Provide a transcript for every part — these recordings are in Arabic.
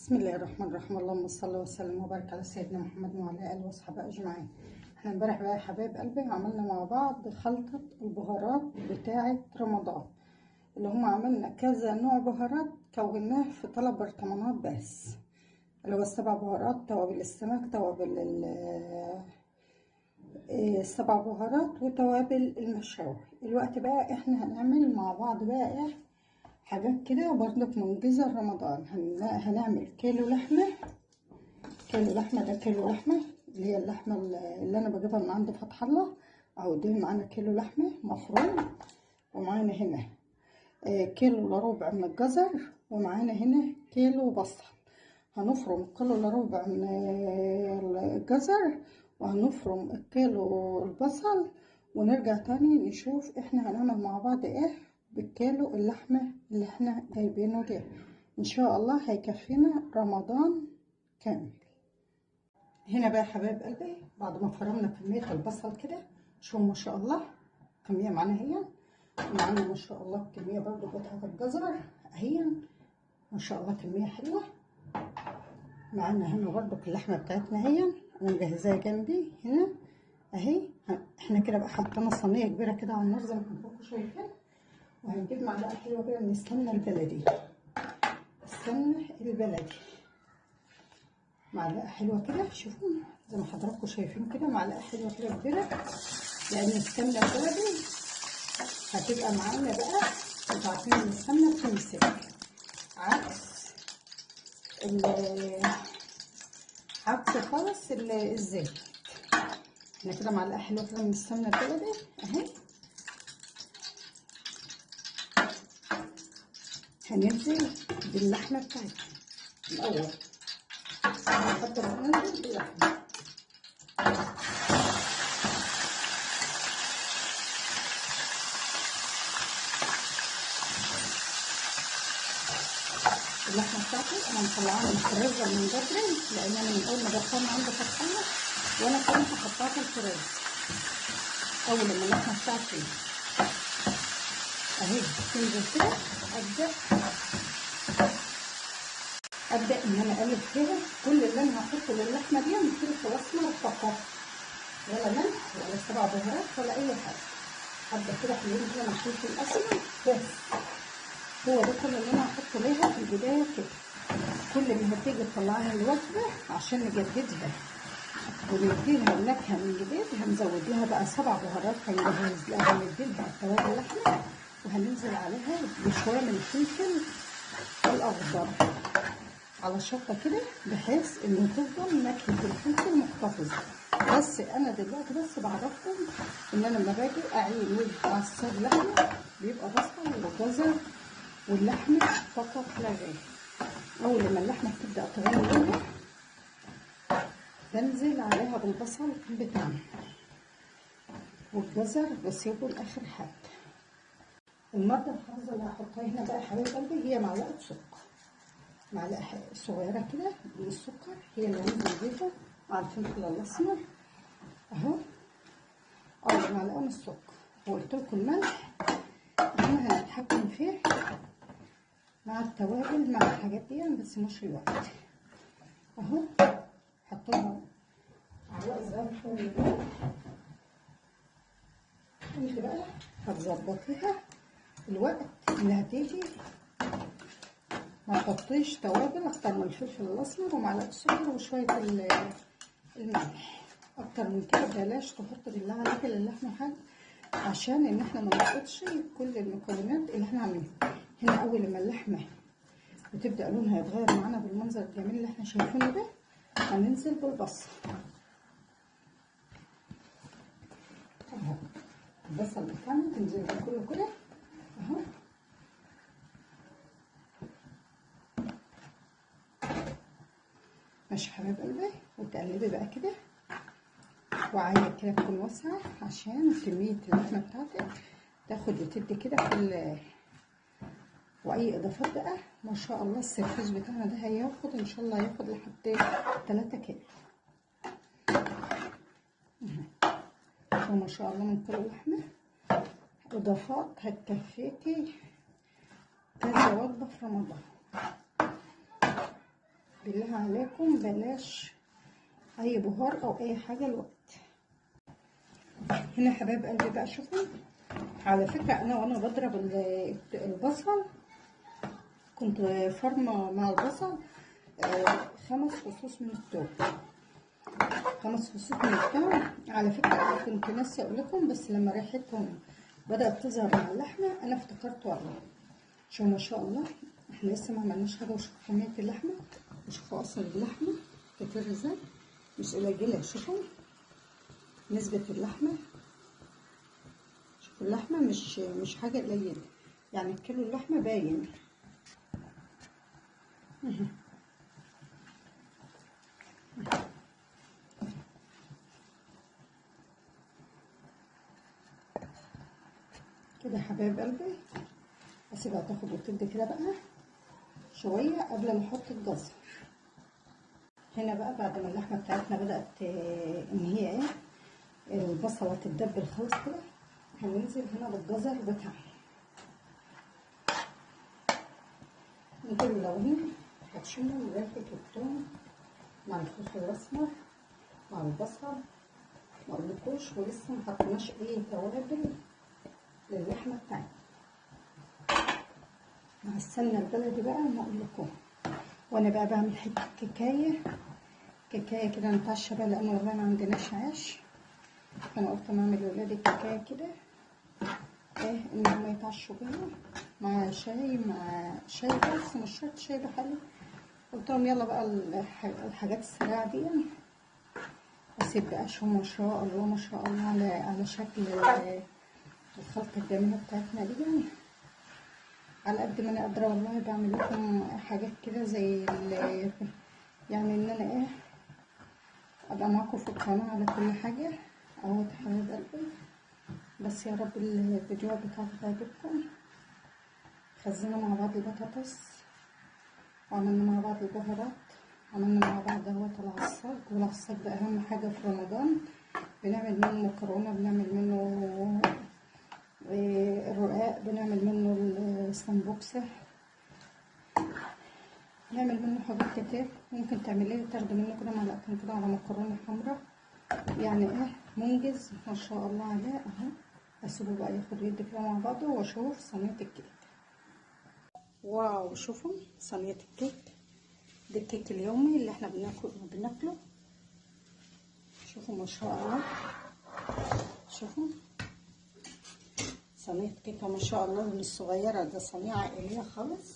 بسم الله الرحمن الرحيم. اللهم صل وسلم وبارك على سيدنا محمد وعلى اله واصحابه اجمعين. احنا امبارح بقى يا حبايب قلبي عملنا مع بعض خلطه البهارات بتاعه رمضان، اللي هم عملنا كذا نوع بهارات كوناه في 3 برطمانات بس، اللي هو ال7 بهارات: توابل السمك، توابل ال7 بهارات، وتوابل المشاوي. الوقت بقى احنا هنعمل مع بعض بقى ايه حاجات كده برضك منجزة لرمضان. هنعمل كيلو لحمة. ده كيلو لحمة اللي هي اللحمة اللي أنا بجيبها من عند فتح الله أهو. دي معانا كيلو لحمة مفروم، ومعانا هنا كيلو إلا ربع من الجزر، ومعانا هنا كيلو بصل. هنفرم كيلو إلا ربع من الجزر، وهنفرم الكيلو البصل، ونرجع تاني نشوف احنا هنعمل مع بعض ايه بالكيلو اللحمة اللي احنا جايبينه ده. ان شاء الله هيكفينا رمضان كامل. هنا بقى يا حبايب قلبي بعد ما فرمنا كمية البصل كده، شوفوا ما شاء الله كمية معانا هي، ومعانا ما شاء الله كمية برضو بتاعت الجزر اهي ما شاء الله كمية حلوة. معانا هنا برضو اللحمة بتاعتنا هي انا مجهزاها جنبي هنا اهي. احنا كده بقى حطينا صينية كبيرة كده على النار زي ما حضراتكم شايفين، وهنجيب معلقة حلوة كده من السمنة البلدي. السمنة البلدي معلقة حلوة كده، شوفوا زي ما حضراتكم شايفين كده، معلقة حلوة كده كبيرة، لأن السمنة البلدي هتبقى معانا بقى. انتوا عارفين إن السمنة بتمسك عكس خالص الزيت. احنا كده معلقة حلوة كده من السمنة البلدي اهي. هننزل باللحمة بتاعتنا الأول، هنحط ننزل باللحمة. اللحمة بتاعتي أنا مطلعاها من الفريزر من بدري، لأن أنا من أول ما دخلنا عند فتح الله وأنا كنت حطاها في الفريزر. أول لما اللحمة بتاعتي أهي تنزل كده أبدأ إن أنا أقلب فيها. كل اللي أنا هحطه للحمة دي من فلفل أسمر فقط، ولا ملح ولا 7 بهارات ولا أي حاجة. أبدأ كده حلوين كده من الفلفل الأسمر بس، هو ده كل اللي أنا هحطه ليها في البداية كده. كل ما هتيجي تطلعها الوجبة عشان نجددها ونديلها النكهة من جديد، هنزود لها بقى 7 بهارات. هنديلها توابل اللحمة، وهننزل عليها بشوية من الفلفل الأخضر على شطة كده، بحيث إن تفضل نكهة الفلفل محتفظة. بس أنا دلوقتي بس بعرفكم إن أنا لما باجي أعين وعصر لحمة بيبقى بصل وجزر واللحمة فقط لا غير. أول لما اللحمة تبدأ تغلي لونها بنزل عليها بالبصل بتاعنا والجزر، بسيبه لآخر حاجة. المادة الحافظة اللي هحطها هنا بقى يا حبايب قلبي هي معلقة سكر، معلقة صغيرة كده من السكر هي اللي هنزل بيها مع الفلفل الأسمر أهو. معلقة من السكر. وقلت لكم الملح احنا هنتحكم فيه مع التوابل مع الحاجات دي، بس مش الوقت اهو. حطينا معلقة صغيرة من الملح. انت بقى هتظبطيها الوقت اللي هتيجي، ما تحطيش توابل اكتر من الفلفل الاسمر ومعلقه سكر وشويه الملح. اكتر من كده بلاش تحط بالله عليك للحمه حاجه، عشان ان احنا ما نفقدش كل المكونات اللي احنا عاملينها هنا. اول لما اللحمه بتبدا لونها يتغير معانا بالمنظر الجميل اللي احنا شايفينه ده، هننزل بالبصل اهو. البصل بتاعنا تنزل كله كده اهو. ماشي حبايب قلبي، وتقلبي بقى كده وعايزه كده تكون واسعه عشان كميه اللحمه بتاعتك تاخد وتدي كده واي اضافات بقى ما شاء الله. السرفيس بتاعنا ده هياخد ان شاء الله، هياخد لحد 3 كيلو وما شاء الله من كل لحمه. اضافات هتكفيكي كذا وجبه في رمضان. بالله عليكم بلاش اي بهار او اي حاجه الوقت. هنا حبايب قلبي بقى شوفوا، على فكره انا وانا بضرب البصل كنت فرمه مع البصل 5 فصوص من الثوم، 5 فصوص من الثوم. على فكره انا كنت ناسيه اقول لكم، بس لما ريحتهم بدات تظهر مع اللحمه انا افتكرت والله. شو ما شاء الله، احنا لسه ما عملناش حاجه. وشوفوا كميه اللحمه، وشوفوا اصل اللحمه كتير ازاي، مش قليله. شوفوا نسبه اللحمه، شوفوا اللحمه مش حاجه قليله، يعني الكيلو اللحمه باين. كده حبايب قلبي اسيبها تاخد وتدي كده بقى شويه قبل ما احط الجزر. هنا بقى بعد ما اللحمه بتاعتنا بدات ان هي ايه البصله تتدبل خالص كده، هننزل هنا بالجزر بتاعنا. نجيب اللونين هتشموا ريحه الثوم مع الفلفل الاسمر مع البصل، ما اقولكوش. ولسه ما حطيناش اي توابل للحمه بتاعتنا. مع السمنه البلدي بقى ما اقولكوش. وانا بقى بعمل حته كيكايه كده نتعشى بقى، لان والله ما عندناش عيش، فانا قلت اعمل لولادي كيكايه كده ايه ان هم يتعشوا بيها مع شاي، مع شاي بس مش شرط شاي بحليب. قلت لهم يلا بقى الحاجات السريعه دي اسيب بقى. شو ما شاء الله ما شاء الله على شكل الخلطه الجميله بتاعتنا دي. على قد ما انا قادره والله بعمل لكم حاجات كده زي يعني ان انا ايه ابقى معاكم في القناه على كل حاجه اهوت يا حبايب قلبي. بس يا رب الفيديوهات بتاعتي تعجبكم. خزنا مع بعض البطاطس، وعملنا مع بعض البهارات، عملنا مع بعض اهوت العصاج. والعصاج ده اهم حاجه في رمضان، بنعمل منه مكرونه، بنعمل منه الرقاق، بنعمل منه السمبوكسه، نعمل منه حاجات كتير. ممكن تعمليه تاخدي منه كده معلقتين كده على مكرونه حمراء، يعني ايه منجز ما شاء الله عليه اهو. اسيبه بقى ياخد يد كده مع بعضه واشوف صينيه الكيك. واو شوفوا صينيه الكيك ده، الكيك اليومي اللي احنا بناكله. شوفوا ما شاء الله، شوفوا صينيه كيكه ما شاء الله من الصغيره، ده صينيه عائليه خالص.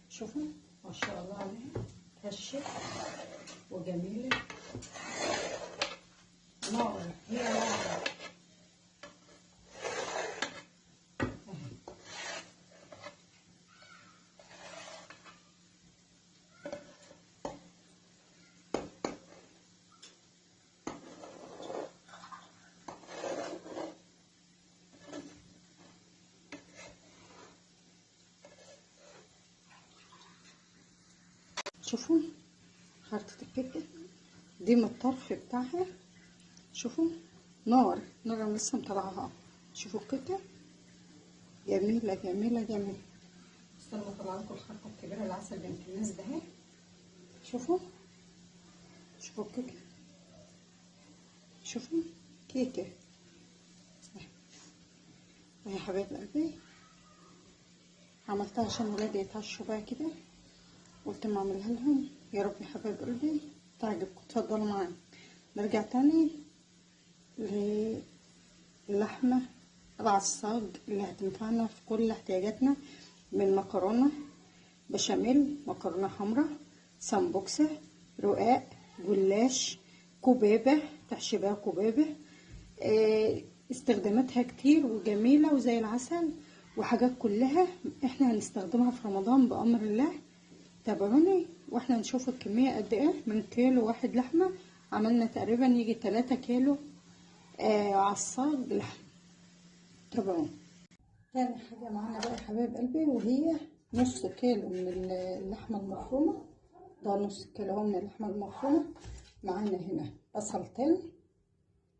شوفوا ما شاء الله عليها، هشه وجميله، نار هي نار. شوفوا خرطة الكيكة دي من الطرف بتاعها، شوفوا نار نار، انا لسه مطلعها. شوفوا الكيكة جميلة جميلة جميلة. استنوا اطلع لكم الخرطة الكبيرة العسل بنت الناس ده اهي. شوفوا شوفوا الكيكة، شوفوا كيكة يا حبايب قلبي. عملتها عشان ولادي يتعشوا بقى كده، قلت ما اعملها لهم. يا رب يا حبايب قلبي تعجبكم. اتفضلوا معايا نرجع تاني للحمة العصاج اللي هتنفعنا في كل احتياجاتنا، من مكرونة بشاميل، مكرونة حمراء، سمبوكسة، رقاق، جلاش، كوبابة تحشي بيها كوبابة. استخداماتها كتير وجميلة وزي العسل، وحاجات كلها احنا هنستخدمها في رمضان بأمر الله. تابعوني واحنا نشوف الكمية قد ايه. من كيلو واحد لحمة عملنا تقريبا يجي 3 كيلو عصاج لحمة. تابعوني. تاني حاجة معانا بقى يا حبايب قلبي، وهي نص كيلو من اللحمة المفرومة. ده نص كيلو اهو من اللحمة المفرومة. معانا هنا بصلتين،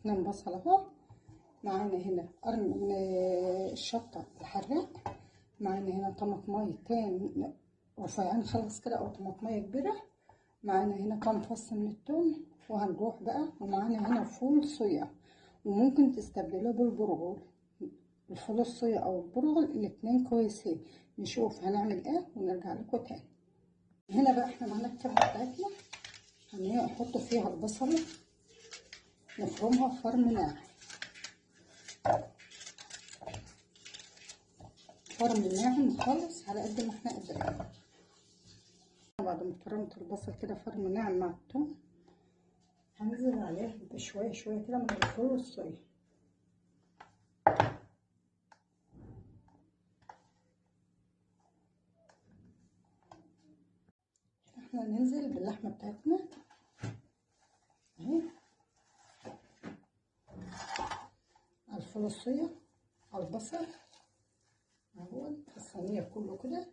2 بصل اهو. معانا هنا قرن من الشطة الحراق. معانا هنا طماطميتين رفيعين خالص كده او طماطمية كبيرة. معانا هنا كام فص من الثوم، وهنروح بقى ومعانا هنا فول صويا، وممكن تستبدلوه بالبرغل. الفول الصويا او البرغل الاتنين كويسين. نشوف هنعمل ايه ونرجع لكم تاني. هنا بقى احنا معانا الكبة بتاعتنا، هنحط فيها البصلة نفرمها فرم ناعم، فرم ناعم خالص على قد ما احنا قادرين. بعد ما فرمت البصل كده فرم ناعم مع الثوم، هنزل عليه بشوية شوية كده من الفول الصويا. احنا ننزل باللحمة بتاعتنا اهي، على الفول الصويا على البصل اهو في الصينية كله كده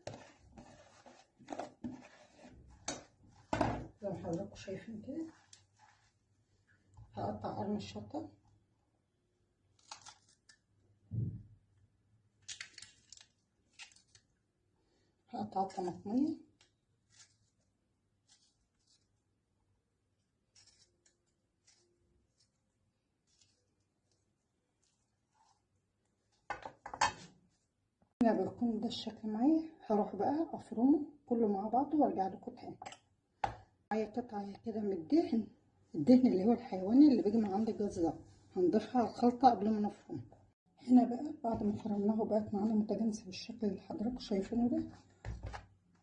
زي ما حضراتكم شايفين كده. هقطع قرن الشطة، هقطع الطماطمية، هنا بيكون ده الشكل معايا. هروح بقى افرمه كله مع بعضه وارجع لكم تاني. معايا قطعة كده من الدهن، الدهن اللي هو الحيواني اللي بيجي من عند الجزار، هنضيفها على الخلطة قبل ما نفرمه. هنا بقى بعد ما فرمناه بقت معانا متجانسة بالشكل اللي حضراتكم شايفينه ده.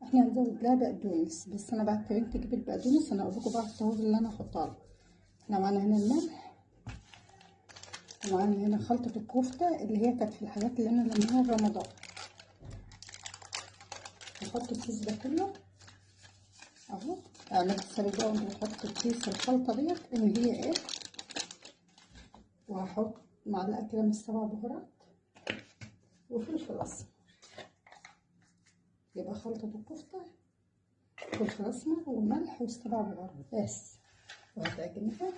احنا هنزود لها بقدونس، بس انا بعد ما تجيب البقدونس انا اقول لكم بقى التوابل اللي انا هحطها لها. احنا معانا هنا الملح، ومعانا هنا خلطة الكفتة اللي هي كانت في الحاجات اللي انا لميها رمضان. نحط الكيس ده كله اهو. اعمل حسابك بقى وانت بتحط الكيس الخلطة ديت ان هي ايه. وهحط معلقة كده من السبع بهارات وفلفل اسمر، يبقى خلطة الكفتة فلفل اسمر وملح والسبع بهارات بس. وهتعجنها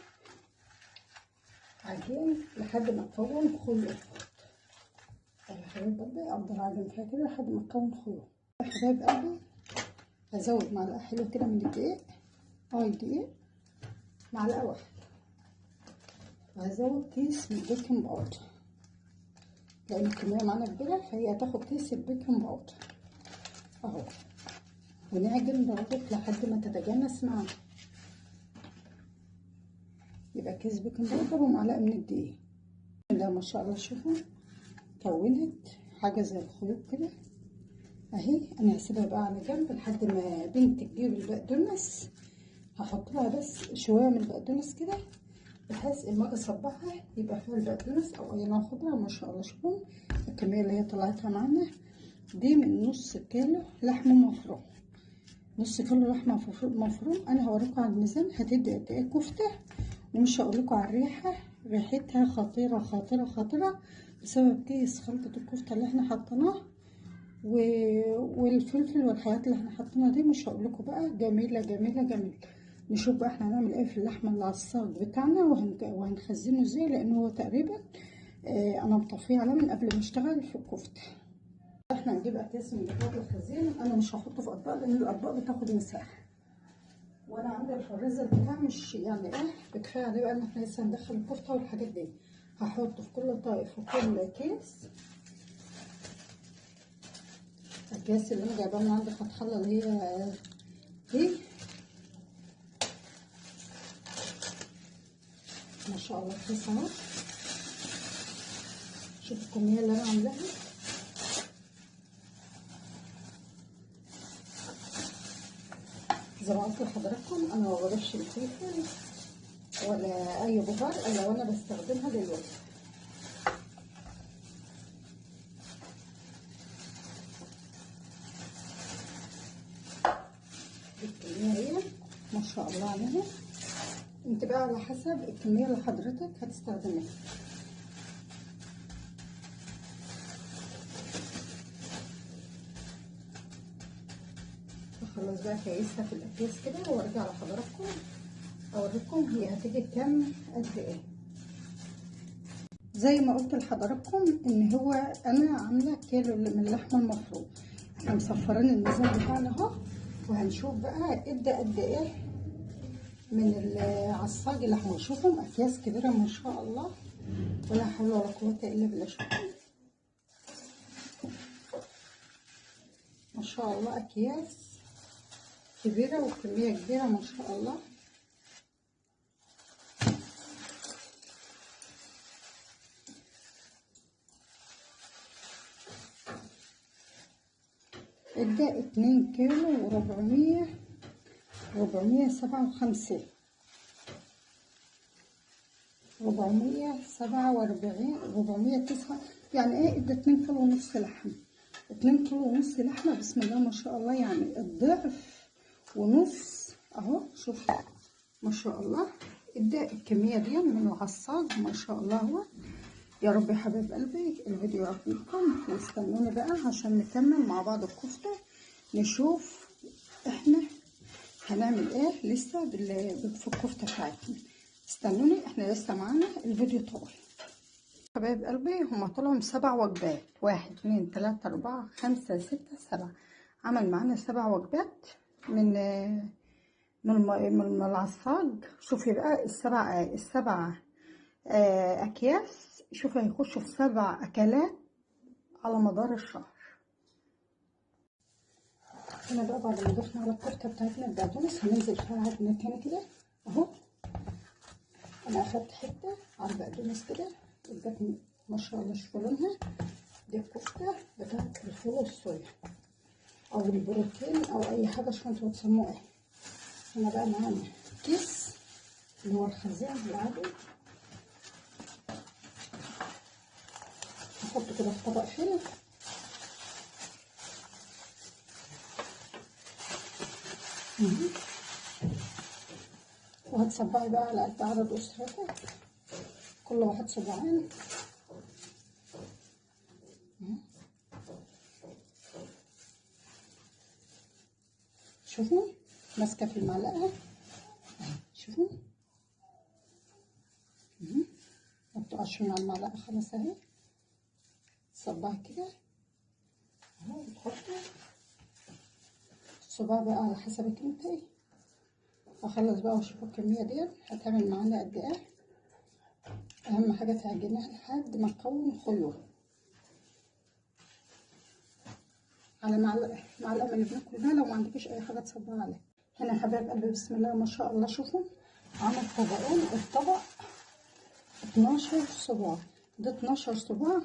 عجين لحد ما تكون خيوط. يا حبايب قلبي افضل اعجن فيها كده لحد ما تكون خيوط. يا حبايب قلبي هزود معلقة حلوة كده من الدقيق، دقيق معلقة واحدة، وهزود كيس من البيكنج باودر لان الكمية معانا كبيرة، فهي هتاخد كيس البيكنج باودر اهو. ونعجن برضك لحد ما تتجانس معانا. يبقى كيس بيكنج باودر ومعلقة من الدقيق. ده ما شاء الله شوفوا كونت حاجة زي الخيوط كده اهي. انا هسيبها بقى على جنب لحد ما بنتي تجيب البقدونس. هحط لها بس شوية من البقدونس كده بحيث اما اجي اصبعها يبقى فيها البقدونس او اي نوع خضرة. ما شاء الله شوفوا الكمية اللي هي طلعتها معانا دي من نص كيلو لحمة مفروم. نص كيلو لحمة مفروم. انا هوريكم على الميزان هتدي قد ايه كفتة، ومش هقول لكم على الريحة، ريحتها خطيرة خطيرة خطيرة بسبب كيس خلطة الكفتة اللي احنا حطيناه والفلفل والحاجات اللي احنا حطيناها دي. مش هقول لكم بقى جميلة جميلة جميلة. نشوف بقى احنا هنعمل ايه في اللحمة اللي على الصاج بتاعنا وهنخزنه ازاي، لان هو تقريبا انا مطفيه عليه من قبل ما اشتغل في الكفتة. احنا هنجيب اكياس من بتاعة الخزين. انا مش هحطه في اطباق لان الاطباق بتاخد مساحة، وانا عندي الفريزر بتاعي مش يعني ايه بكفايه عليه بقى ان احنا لسه هندخل الكفته والحاجات دي. هحطه في كل طائف وكل كيس. الكيس اللي انا جايباه من عند فتح الله اللي هي دي ما شاء الله كيس اهو. شوفوا الكميه اللي انا عاملاها. زي ما قلت لحضراتكم انا ما بضيفش الفلفل ولا اي بهار الا وانا بستخدمها للوصفه. الكميه هي ما شاء الله عليها. انت بقى على حسب الكميه اللي حضرتك هتستخدميها. خلاص بقى كيسها في الاكياس كده وارجع لحضراتكم اوريكم هي هتيجي كام قد ايه. زي ما قلت لحضراتكم ان هو انا عامله كيلو من اللحمه المفرومه. احنا مصفرين الميزان بتاعنا اهو، وهنشوف بقى ادى قد ايه من العصاج اللحمه. شوفوا اكياس كبيره ما شاء الله، ولا حول ولا قوه الا بالله. شوفوا ما شاء الله، اكياس كبيره وكميه كبيره ما شاء الله. ادى 2 كيلو و400 457 447 409 يعني ايه. ادى 2 كيلو ونص لحمه، 2 كيلو ونص لحمه بسم الله ما شاء الله، يعني الضعف ونص اهو. شوف ما شاء الله ادى الكميه دي من العصاج ما شاء الله. هو يا رب يا حبايب قلبي الفيديو يعجبكم، واستنوني بقى عشان نكمل مع بعض الكفته، نشوف احنا هنعمل ايه لسه في الكفته بتاعتنا. استنوني، احنا لسه معانا الفيديو طويل. حبايب قلبي هما طلعوا 7 وجبات، 1 2 3 4 5 6 7. عمل معانا 7 وجبات من العصاج. شوفي بقى السبع اكياس، شوفي هيخشوا في 7 اكلات على مدار الشهر. هنا بقى بعد ما ضفنا على الكفته بتاعتنا البقدونس هننزل فيها عجنه تاني كده اهو. انا اخدت حته على البقدونس كده ادتني ما شاء الله. شوفوا لونها، دي الكفته بتاعت الفول والصويا او البروتين او اي حاجه شوفوا انتوا بتسموه ايه. هنا بقى معانا كيس اللي هو الخزان العادي، نحطه كده في طبق فيلم. وهتصبعي بقى على قد عدد أسرتك، كل واحد صباعين. شوفوا ماسكة في المعلقة، شوفوا ما بتقعش من على المعلقة خلاص اهي. تصبعي كده اهو، بتحطي الصباع بقى على حسبك انتي. هخلص بقى واشوفوا الكمية ديت هتعمل معانا قد ايه. اهم حاجة تعجنيها لحد ما تكون خيوط على معلقة من اللي بناكل بيها، لو ما عندكيش اي حاجة تصبعي عليها. هنا يا حبايب قلبي بسم الله ما شاء الله. شوفوا عامل طبقين، الطبق 12 صباع، ده 12 صباع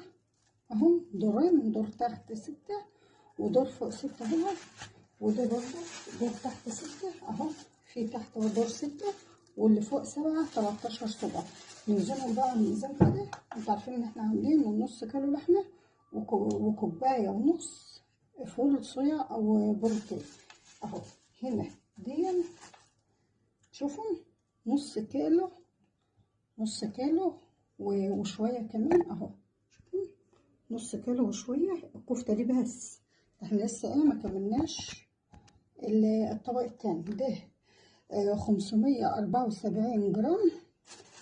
اهو. دورين، دور تحت 6 ودور فوق 6 اهو، وده برضه دور تحت 6 اهو، في تحت دور 6 واللي فوق 7 13 صباع. نوزنهم بقى على الميزان كده. انتوا عارفين ان احنا عاملين من نص كيلو لحمه وكوبايه ونص فول صويا او بروتين اهو. هنا دي شوفوا نص كيلو، نص كيلو وشويه كمان اهو. شوفوا نص كيلو وشويه الكفته دي بس. احنا لسه ايه ما كملناش الطبق التاني ده. 574 جرام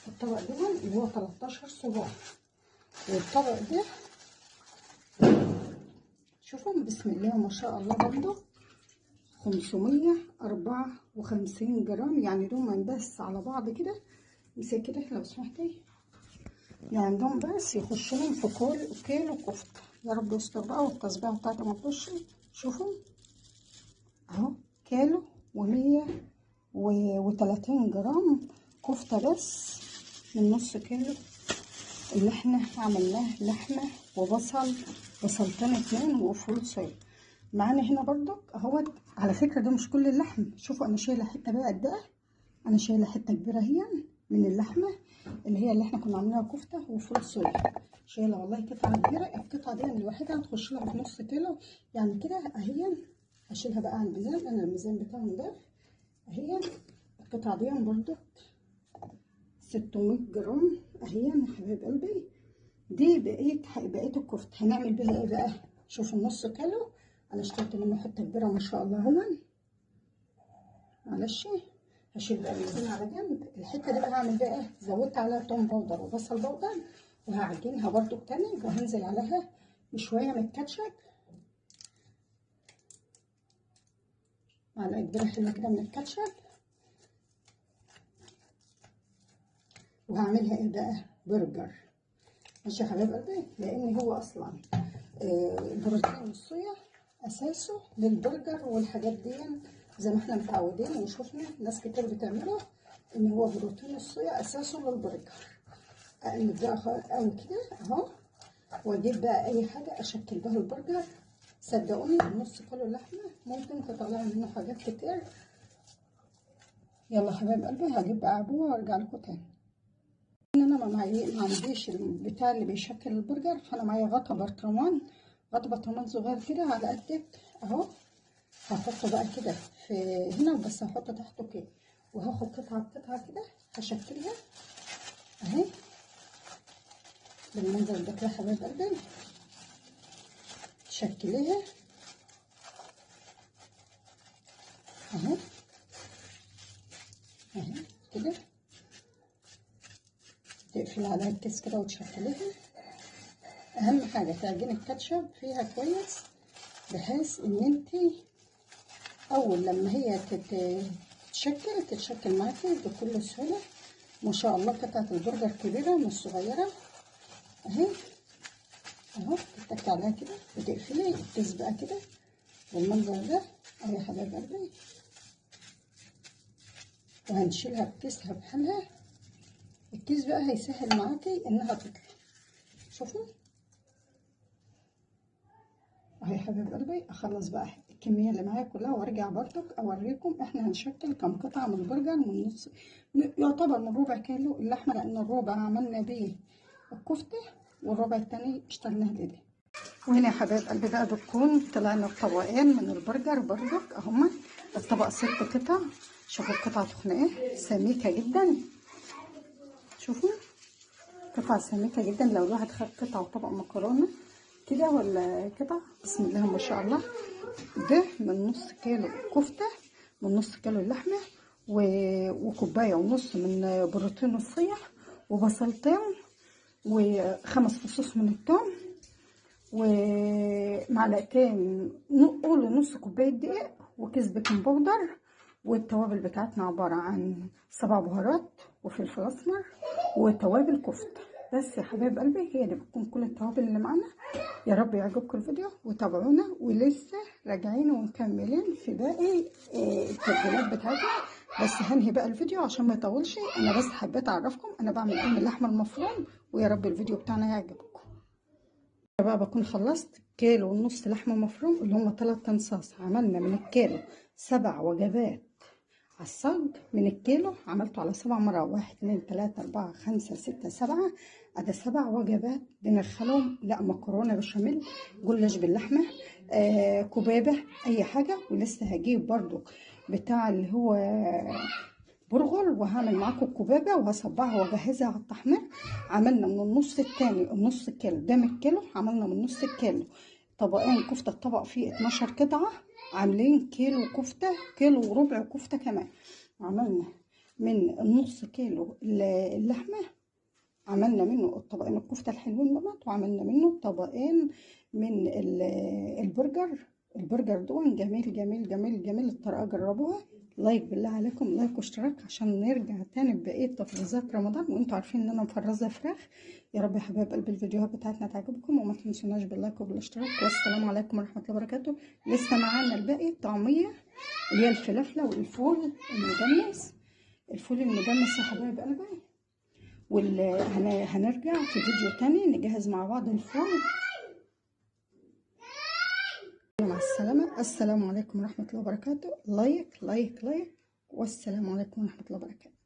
الطبق ده اللي هو 13 صباع. والطبق ده شوفوا بسم الله ما شاء الله برضه 554 جرام، يعني دوما بس على بعض كده. امسكي كده لو سمحتي، يعني دوم بس يخش لهم في كل كيلو كفته. يا رب يستر بقى والتصبيعه بتاعتي ما تخش. شوفوا اهو كيلو و130 جرام كفته بس من نص كيلو اللي احنا عملناه لحمه وبصل، بصلتين 2 وفول صويا. معانا هنا برضك اهوت. على فكره ده مش كل اللحم، شوفوا انا شايله حته بقى قد ايه. انا شايله حته كبيره هي من اللحمه اللي احنا كنا عاملينها كفته وفول صويا. شايله والله قطعه كبيره. القطعه دي الوحيده هتخش لها في نص كيلو يعني كده اهي. هشيلها بقى على الميزان، انا الميزان بتاعهم ده اهي. القطعه دي برضو 600 جرام اهي يا حبايب قلبي. دي بقيه الكفته هنعمل بيها ايه بقى. شوفوا النص كيلو انا اشتريت منه حته كبيره ما شاء الله اهو. معلش هشيل بقى الميزان على جنب. الحته دي بقى هعمل بقى ايه، زودت عليها توم باودر وبصل باودر، وهعجنها برضو تاني، وهنزل عليها بشويه من الكاتشب معلقه كبيره حلوه كده من الكاتشب. وهعملها ايه بقى؟ برجر. ماشي يا حبايب قلبي، لان هو اصلا البروتين والصويا اساسه للبرجر والحاجات دي، زي ما احنا متعودين وشفنا ناس كتير بتعمله، ان هو بروتين الصويا اساسه للبرجر. اقلب بقى قوي كده اهو، واجيب بقى اي حاجه اشكل بها البرجر. صدقوني نص كيلو لحمه ممكن تطلع منه حاجات كتير. يلا حبايب قلبي، هجيب بقى عبوه وارجع لكم تاني. انا ما عنديش البتاع اللي بيشكل البرجر، فانا معايا غطا برطمان صغير كده على قدك اهو. هحطه بقى كده في هنا، بس هحطه تحته كده، وهاخد قطعه كده هشكلها اهي بالمنظر ده كده. حبايب قلبي شكليها اهي اهي كده، تقفل عليها الكيس كده وتشكليها. اهم حاجه تعجني الكاتشب فيها كويس، بحيث ان انتي اول لما هي تتشكل معاكي بكل سهوله. ما شاء الله قطعه البرجر كبيره مش صغيره اهي اهو. تتكي عليها كده وتقفلي الكيس بقى كده بالمنظر ده اهي يا حبايب قلبي. وهنشيلها بكيسها بحالها. الكيس بقى هيسهل معاكي انها تطلع. شوفوا اهي يا حبايب قلبي. اخلص بقى الكميه اللي معايا كلها وارجع برضك اوريكم احنا هنشكل كم قطعه من البرجر. من نص، يعتبر من ربع كيلو اللحمه، لان الربع عملنا بيه الكفته والربع التاني اشتريناه ليه. وهنا يا حبايب قلبي بقى بتكون طلعنا بطبقين من البرجر برضك اهما. الطبق 6 قطع. شوفوا القطعه تخن ايه، سميكه جدا. شوفوا قطعه سميكه جدا. لو الواحد خد قطعه وطبق مكرونه كده ولا قطع، بسم الله ما شاء الله. ده من نص كيلو كفته، من نص كيلو اللحمه، وكوبايه ونص من بروتين الصيح، وبصلتين، وخمس فصوص من الثوم، ومعلقتين قول نص كوبايه دقيق، وكيس بيكنج باودر. والتوابل بتاعتنا عباره عن 7 بهارات وفلفل اسمر وتوابل كفته. بس يا حبايب قلبي هي دي بتكون كل التوابل اللي معانا. يا رب يعجبكم الفيديو وتابعونا، ولسه راجعين ومكملين في باقي التتبيلات بتاعتنا. بس هنهي بقى الفيديو عشان ما يطولش. انا بس حبيت اعرفكم انا بعمل ايه من اللحمه المفروم، ويا رب الفيديو بتاعنا يعجبكم. بقى بكون خلصت كيلو ونص لحمه مفروم اللي هم 3 انصاص. عملنا من الكيلو 7 وجبات على الصاج. من الكيلو عملته على 7 مرات، 1 2 3 4 5 6 7. ادي 7 وجبات بندخلهم. لا مكرونه بشاميل، جلاش باللحمه، كبابه، اي حاجه. ولسه هجيب برضو بتاع اللي هو برغل، وهعمل معاكم الكبابه وهصبعها واجهزها على التحمير. عملنا من النص التاني النص الكيلو ده من الكيلو، عملنا من نص الكيلو طبقين كفته. الطبق فيه 12 قطعه، عاملين كيلو كفته، كيلو وربع كفته كمان. عملنا من النص كيلو اللحمه، عملنا منه الطبقين الكفته الحلوين دول، وعملنا منه طبقين من البرجر دول. جميل جميل جميل جميل. الطريقه جربوها. لايك بالله عليكم، لايك واشتراك عشان نرجع تاني ببقيه تفريزات رمضان. وانتوا عارفين ان انا مفرزه فراخ. يا رب يا حبايب قلبي الفيديوهات بتاعتنا تعجبكم، وما تنسوناش باللايك وبالاشتراك. والسلام عليكم ورحمه الله وبركاته. لسه معانا الباقي الطعميه اللي هي الفلافله والفول المدمس. الفول المدمس يا حبايب قلبي. هنرجع في فيديو تاني نجهز مع بعض الفول. مع السلامة. السلام عليكم ورحمة الله وبركاته. لايك لايك لايك. والسلام عليكم ورحمة الله وبركاته.